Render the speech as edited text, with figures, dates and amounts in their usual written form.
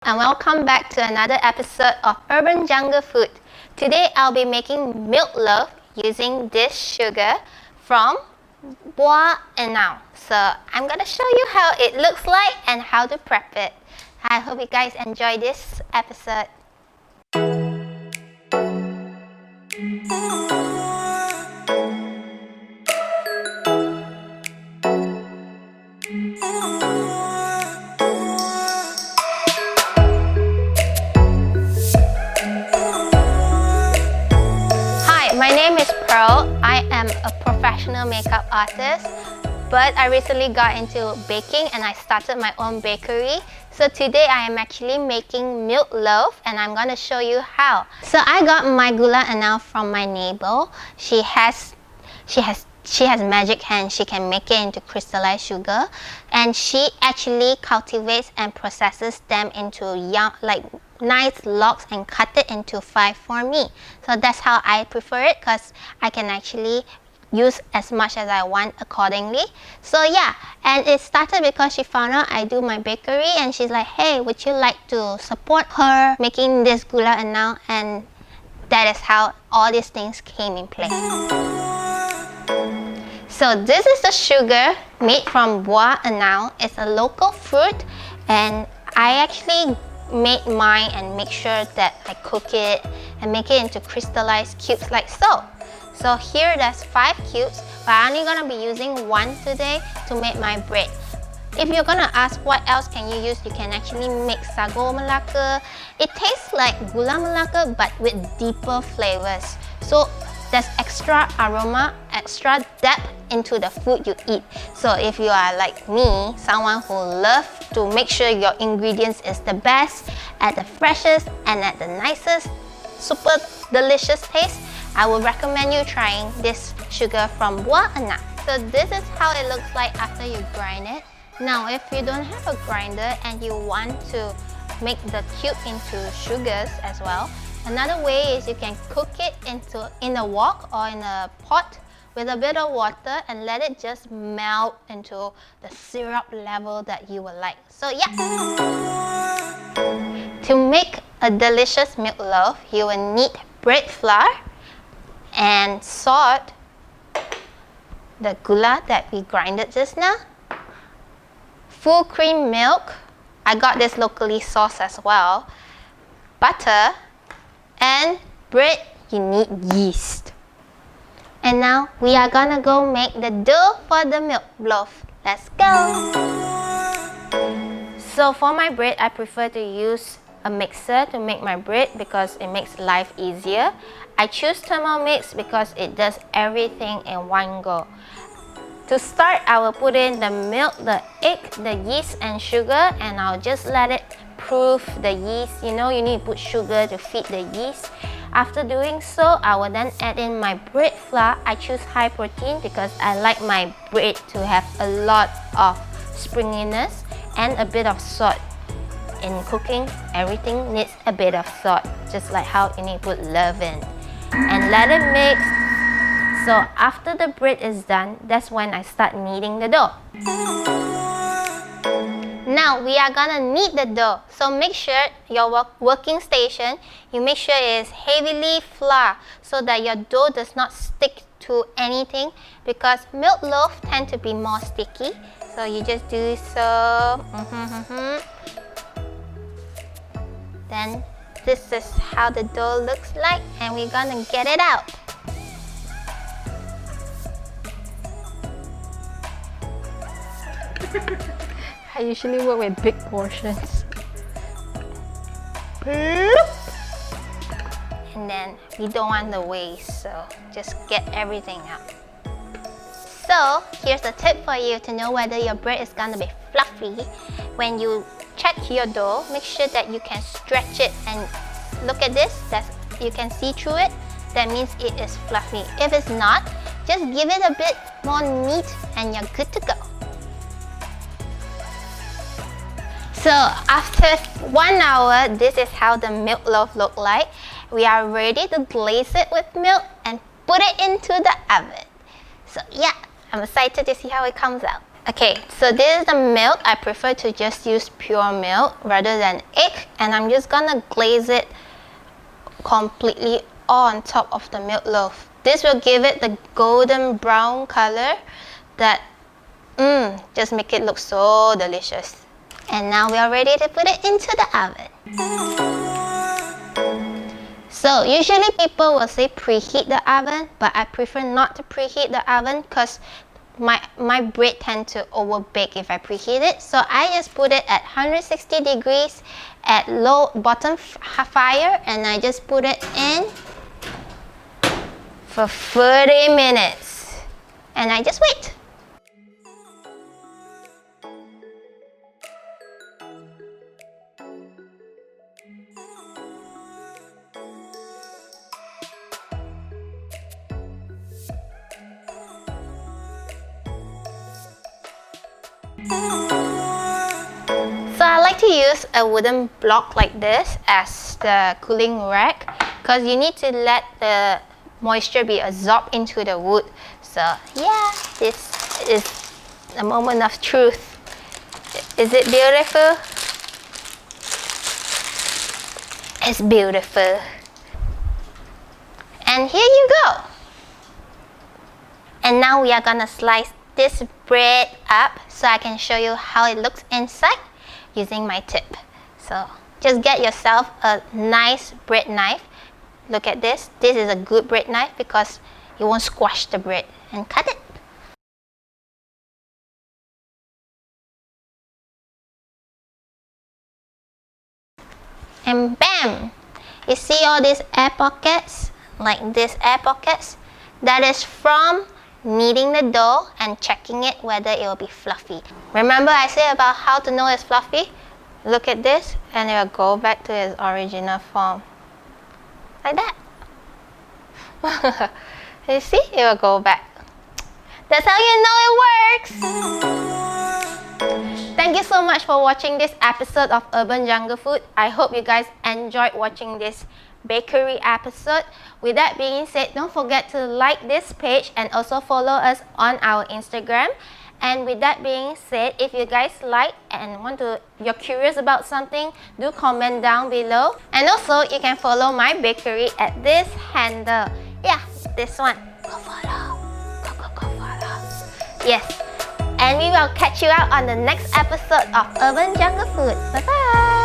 and welcome back to another episode of Urban Jungle Food. Today I'll be making milk loaf using this sugar from Bois and Now. So I'm gonna show you how it looks like and how to prep it. I hope you guys enjoy this episode. My name is Pearl. I am a professional makeup artist, but I recently got into baking and I started my own bakery. So today I am actually making milk loaf and I'm gonna show you how. So I got my gula anal from my neighbor. She has magic hands. She can make it into crystallized sugar, and she actually cultivates and processes them into nice logs and cut it into 5 for me. So that's how I prefer it, because I can actually use as much as I want accordingly. So yeah, and it started because she found out I do my bakery and she's like, hey, would you like to support her making this gula anal? And that is how all these things came in play. So this is the sugar made from Bois anal. It's a local fruit, and I actually made mine and make sure that I cook it and make it into crystallized cubes like so. So here there's 5 cubes, but I'm only gonna be using 1 today to make my bread. If you're gonna ask what else can you use, you can actually make sago melaka. It tastes like gula melaka but with deeper flavors. So there's extra aroma, extra depth into the food you eat. So if you are like me, someone who loves to make sure your ingredients is the best, at the freshest and at the nicest, super delicious taste, I would recommend you trying this sugar from Bois anal. So this is how it looks like after you grind it. Now if you don't have a grinder and you want to make the cube into sugars as well, another way is you can cook it in a wok or in a pot with a bit of water and let it just melt into the syrup level that you would like. So yeah. To make a delicious milk loaf, you will need bread flour and salt, the gula that we grinded just now, full cream milk, I got this locally sourced as well, butter, and bread, you need yeast. And now we are gonna go make the dough for the milk loaf. Let's go! So for my bread, I prefer to use a mixer to make my bread because it makes life easier. I choose Thermomix because it does everything in one go. To start, I will put in the milk, the egg, the yeast and sugar, and I'll just let it proof the yeast. You know, you need to put sugar to feed the yeast. After doing so, I will then add in my bread flour. I choose high protein because I like my bread to have a lot of springiness and a bit of salt. In cooking, everything needs a bit of salt, just like how you need to put love in. And let it mix. So after the bread is done, that's when I start kneading the dough. Now we are gonna knead the dough. So make sure your working station, you make sure it is heavily flour so that your dough does not stick to anything, because milk loaf tend to be more sticky. So you just do so. Then this is how the dough looks like, and we're gonna get it out. I usually work with big portions. And then we don't want the waste, so just get everything out. So here's a tip for you to know whether your bread is gonna be fluffy. When you check your dough, make sure that you can stretch it and look at this, you can see through it. That means it is fluffy. If it's not, just give it a bit more meat and you're good to go. So after 1 hour, this is how the milk loaf look like. We are ready to glaze it with milk and put it into the oven. So yeah, I'm excited to see how it comes out. Okay, so this is the milk. I prefer to just use pure milk rather than egg, and I'm just gonna glaze it completely on top of the milk loaf. This will give it the golden brown color that just make it look so delicious. And now we are ready to put it into the oven. So usually people will say preheat the oven, but I prefer not to preheat the oven because my bread tends to overbake if I preheat it. So I just put it at 160 degrees at low bottom fire, and I just put it in for 30 minutes. And I just wait. So I like to use a wooden block like this as the cooling rack because you need to let the moisture be absorbed into the wood. So yeah, this is a moment of truth. Is it beautiful? It's beautiful. And here you go. And now we are gonna slice this bread up so I can show you how it looks inside using my tip. So just get yourself a nice bread knife. Look at this. This is a good bread knife because you won't squash the bread, and cut it. And bam! You see all these air pockets? Like these air pockets? That is from kneading the dough and checking it whether it will be fluffy. Remember I said about how to know it's fluffy? Look at this and it will go back to its original form. Like that. You see? It will go back. That's how you know it works! Thank you so much for watching this episode of Urban Jungle Food. I hope you guys enjoyed watching this bakery episode. With that being said, don't forget to like this page and also follow us on our Instagram. And with that being said, if you guys like and you're curious about something, do comment down below. And also you can follow my bakery at this handle. Yeah, this one. Go follow. Go follow. Yes. And we will catch you out on the next episode of Urban Jungle Food. Bye bye.